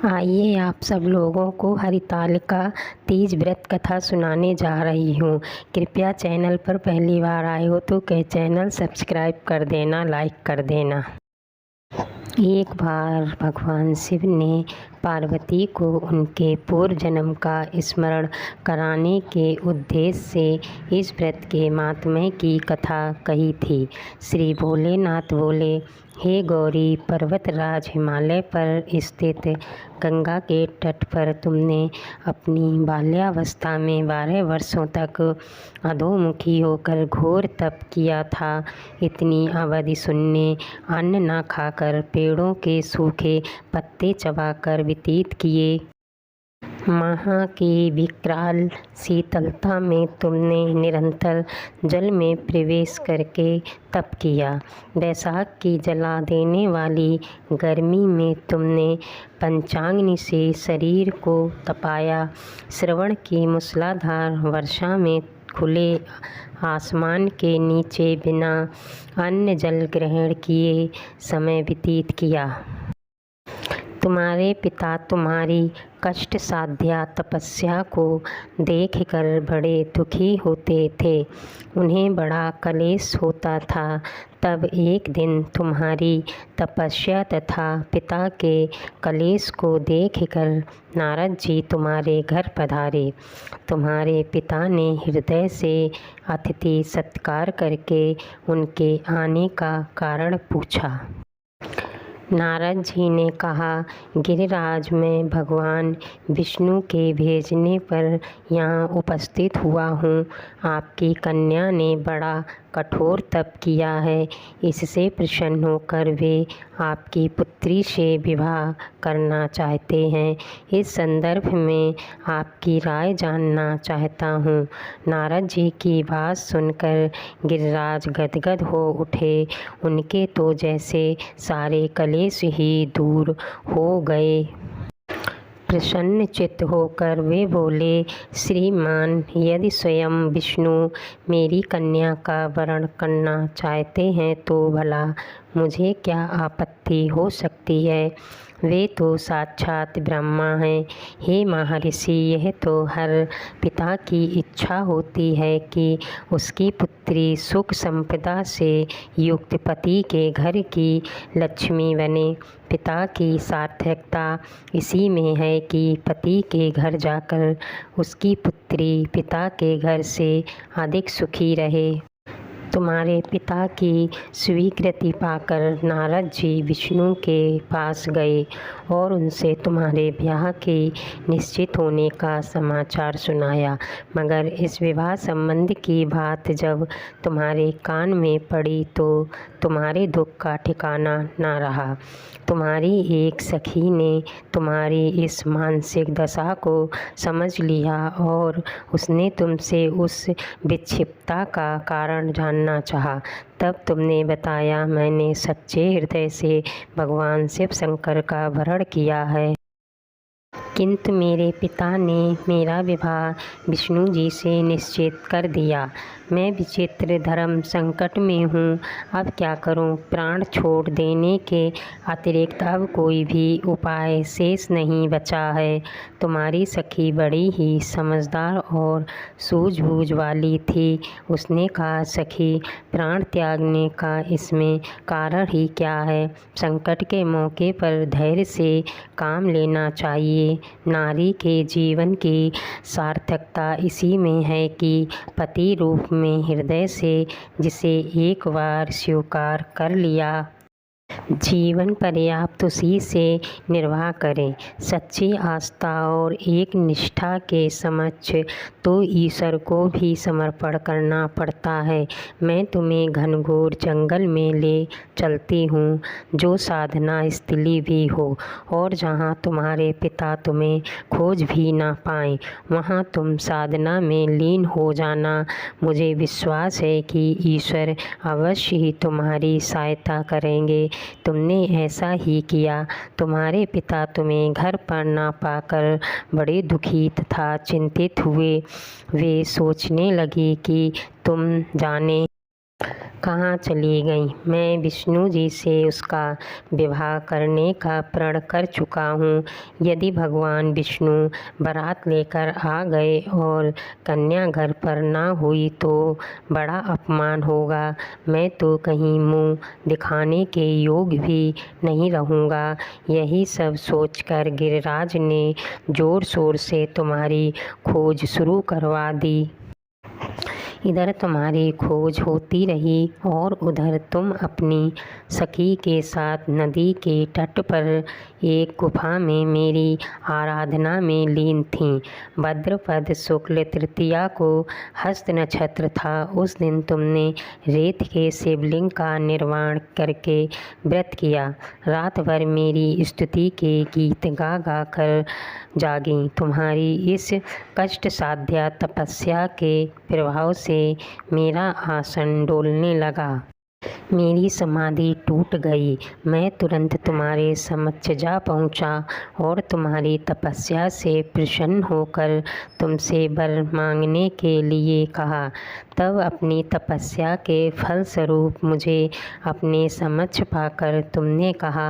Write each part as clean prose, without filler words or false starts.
आइए आप सब लोगों को हरितालिका तीज व्रत कथा सुनाने जा रही हूँ। कृपया चैनल पर पहली बार आए हो तो चैनल सब्सक्राइब कर देना, लाइक कर देना। एक बार भगवान शिव ने पार्वती को उनके पूर्व जन्म का स्मरण कराने के उद्देश्य से इस व्रत के माहात्म्य की कथा कही थी। श्री भोलेनाथ बोले, हे गौरी, पर्वतराज हिमालय पर स्थित गंगा के तट पर तुमने अपनी बाल्यावस्था में 12 वर्षों तक अधोमुखी होकर घोर तप किया था। इतनी अवधि शून्य अन्न न खाकर, पेड़ों के सूखे पत्ते चबाकर व्यतीत किए। वहाँ की विकराल शीतलता में तुमने निरंतर जल में प्रवेश करके तप किया। वैशाख की जला देने वाली गर्मी में तुमने पंचाग्नि से शरीर को तपाया। श्रवण की मूसलाधार वर्षा में खुले आसमान के नीचे बिना अन्न जल ग्रहण किए समय व्यतीत किया। तुम्हारे पिता तुम्हारी कष्ट साध्या तपस्या को देखकर बड़े दुखी होते थे। उन्हें बड़ा क्लेश होता था। तब एक दिन तुम्हारी तपस्या तथा पिता के क्लेश को देखकर नारद जी तुम्हारे घर पधारे। तुम्हारे पिता ने हृदय से अतिथि सत्कार करके उनके आने का कारण पूछा। नारद जी ने कहा, गिरिराज, मैं भगवान विष्णु के भेजने पर यहाँ उपस्थित हुआ हूँ। आपकी कन्या ने बड़ा कठोर तप किया है। इससे प्रसन्न होकर वे आपकी पुत्री से विवाह करना चाहते हैं। इस संदर्भ में आपकी राय जानना चाहता हूँ। नारद जी की बात सुनकर गिरिराज गदगद हो उठे। उनके तो जैसे सारे क्लेश ही दूर हो गए। प्रसन्न चित्त होकर वे बोले, श्रीमान, यदि स्वयं विष्णु मेरी कन्या का वरण करना चाहते हैं तो भला मुझे क्या आपत्ति हो सकती है। वे तो साक्षात ब्रह्मा हैं। हे महर्षि, यह तो हर पिता की इच्छा होती है कि उसकी पुत्री सुख संपदा से युक्त पति के घर की लक्ष्मी बने। पिता की सार्थकता इसी में है कि पति के घर जाकर उसकी पुत्री पिता के घर से अधिक सुखी रहे। तुम्हारे पिता की स्वीकृति पाकर नारद जी विष्णु के पास गए और उनसे तुम्हारे ब्याह के निश्चित होने का समाचार सुनाया। मगर इस विवाह संबंध की बात जब तुम्हारे कान में पड़ी तो तुम्हारे दुख का ठिकाना न रहा। तुम्हारी एक सखी ने तुम्हारी इस मानसिक दशा को समझ लिया और उसने तुमसे उस विक्षिप्तता का कारण जानना चाहा। तब तुमने बताया, मैंने सच्चे हृदय से भगवान शिव शंकर का वरण किया है, किंतु मेरे पिता ने मेरा विवाह विष्णु जी से निश्चित कर दिया। मैं विचित्र धर्म संकट में हूँ। अब क्या करूँ। प्राण छोड़ देने के अतिरिक्त अब कोई भी उपाय शेष नहीं बचा है। तुम्हारी सखी बड़ी ही समझदार और सूझबूझ वाली थी। उसने कहा, सखी, प्राण त्यागने का इसमें कारण ही क्या है। संकट के मौके पर धैर्य से काम लेना चाहिए। नारी के जीवन की सार्थकता इसी में है कि पति रूप में हृदय से जिसे एक बार स्वीकार कर लिया, जीवन पर्याप्त उसी से निर्वाह करें। सच्ची आस्था और एक निष्ठा के समक्ष तो ईश्वर को भी समर्पण करना पड़ता है। मैं तुम्हें घनघोर जंगल में ले चलती हूँ, जो साधना स्थली भी हो, और जहाँ तुम्हारे पिता तुम्हें खोज भी ना पाएं, वहाँ तुम साधना में लीन हो जाना। मुझे विश्वास है कि ईश्वर अवश्य ही तुम्हारी सहायता करेंगे। तुमने ऐसा ही किया। तुम्हारे पिता तुम्हें घर पर ना पाकर बड़े दुखी तथा चिंतित हुए। वे सोचने लगे कि तुम जाने कहाँ चली गईं? मैं विष्णु जी से उसका विवाह करने का प्रण कर चुका हूँ। यदि भगवान विष्णु बारात लेकर आ गए और कन्या घर पर ना हुई तो बड़ा अपमान होगा। मैं तो कहीं मुँह दिखाने के योग भी नहीं रहूँगा। यही सब सोचकर गिरिराज ने ज़ोर शोर से तुम्हारी खोज शुरू करवा दी। इधर तुम्हारी खोज होती रही और उधर तुम अपनी सखी के साथ नदी के तट पर एक गुफा में मेरी आराधना में लीन थीं। भद्रपद शुक्ल तृतीया को हस्त नक्षत्र था। उस दिन तुमने रेत के शिवलिंग का निर्माण करके व्रत किया। रात भर मेरी स्तुति के गीत गा गा कर जागी। तुम्हारी इस कष्ट साध्या तपस्या के प्रभाव से मेरा आसन डोलने लगा। मेरी समाधि टूट गई। मैं तुरंत तुम्हारे समक्ष जा पहुंचा और तुम्हारी तपस्या से प्रसन्न होकर तुमसे वर मांगने के लिए कहा। तब अपनी तपस्या के फलस्वरूप मुझे अपने समक्ष पाकर तुमने कहा,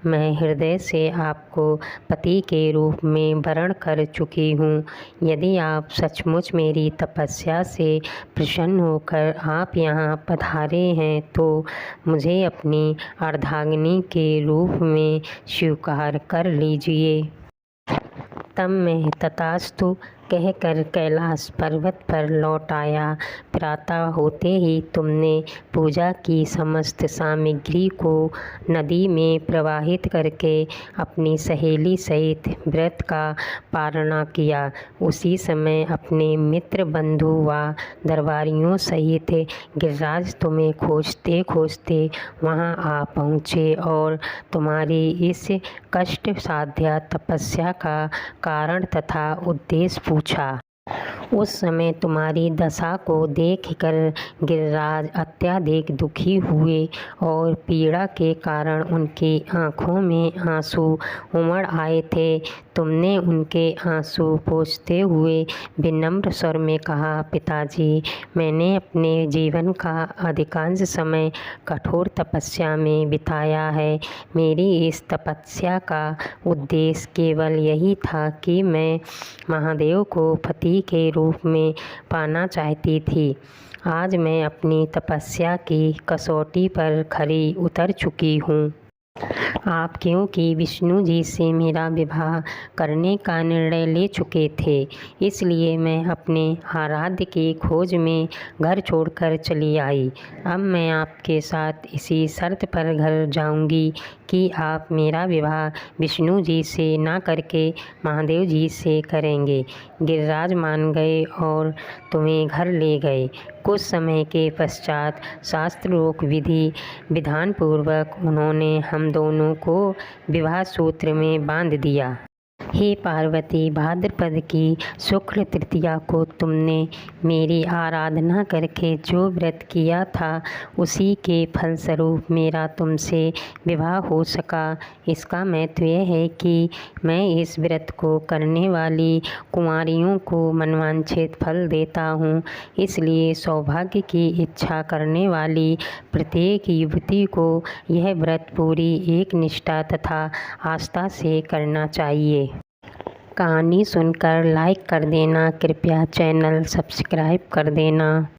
मैं हृदय से आपको पति के रूप में वरण कर चुकी हूँ। यदि आप सचमुच मेरी तपस्या से प्रसन्न होकर आप यहाँ पधारे हैं तो मुझे अपनी अर्धांगिनी के रूप में स्वीकार कर लीजिए। तब मैं तथास्तु कहकर कैलाश पर्वत पर लौट आया। प्रातः होते ही तुमने पूजा की समस्त सामग्री को नदी में प्रवाहित करके अपनी सहेली सहित व्रत का पारणा किया। उसी समय अपने मित्र बंधु व दरबारियों सहित गिरिराज तुम्हें खोजते खोजते वहां आ पहुँचे और तुम्हारी इस कष्ट साध्या तपस्या का कारण तथा उद्देश्य पूछा। उस समय तुम्हारी दशा को देखकर गिरिराज अत्यधिक दुखी हुए और पीड़ा के कारण उनकी आँखों में आंसू उमड़ आए थे। तुमने उनके आंसू पोंछते हुए विनम्र स्वर में कहा, पिताजी, मैंने अपने जीवन का अधिकांश समय कठोर तपस्या में बिताया है। मेरी इस तपस्या का उद्देश्य केवल यही था कि मैं महादेव को पति के रूप में पाना चाहती थी। आज मैं अपनी तपस्या की कसौटी पर खरी उतर चुकी हूँ। आप क्योंकि विष्णु जी से मेरा विवाह करने का निर्णय ले चुके थे, इसलिए मैं अपने आराध्य की खोज में घर छोड़कर चली आई। अब मैं आपके साथ इसी शर्त पर घर जाऊंगी कि आप मेरा विवाह विष्णु जी से ना करके महादेव जी से करेंगे। गिरिराज मान गए और तुम्हें घर ले गए। कुछ समय के पश्चात शास्त्रोक्त विधि विधान पूर्वक उन्होंने हम दोनों को विवाह सूत्र में बांध दिया। हे पार्वती, भाद्रपद की शुक्ल तृतीया को तुमने मेरी आराधना करके जो व्रत किया था उसी के फलस्वरूप मेरा तुमसे विवाह हो सका। इसका महत्व यह है कि मैं इस व्रत को करने वाली कुंवारियों को मनवांछित फल देता हूँ। इसलिए सौभाग्य की इच्छा करने वाली प्रत्येक युवती को यह व्रत पूरी एक निष्ठा तथा आस्था से करना चाहिए। कहानी सुनकर लाइक कर देना, कृपया चैनल सब्सक्राइब कर देना।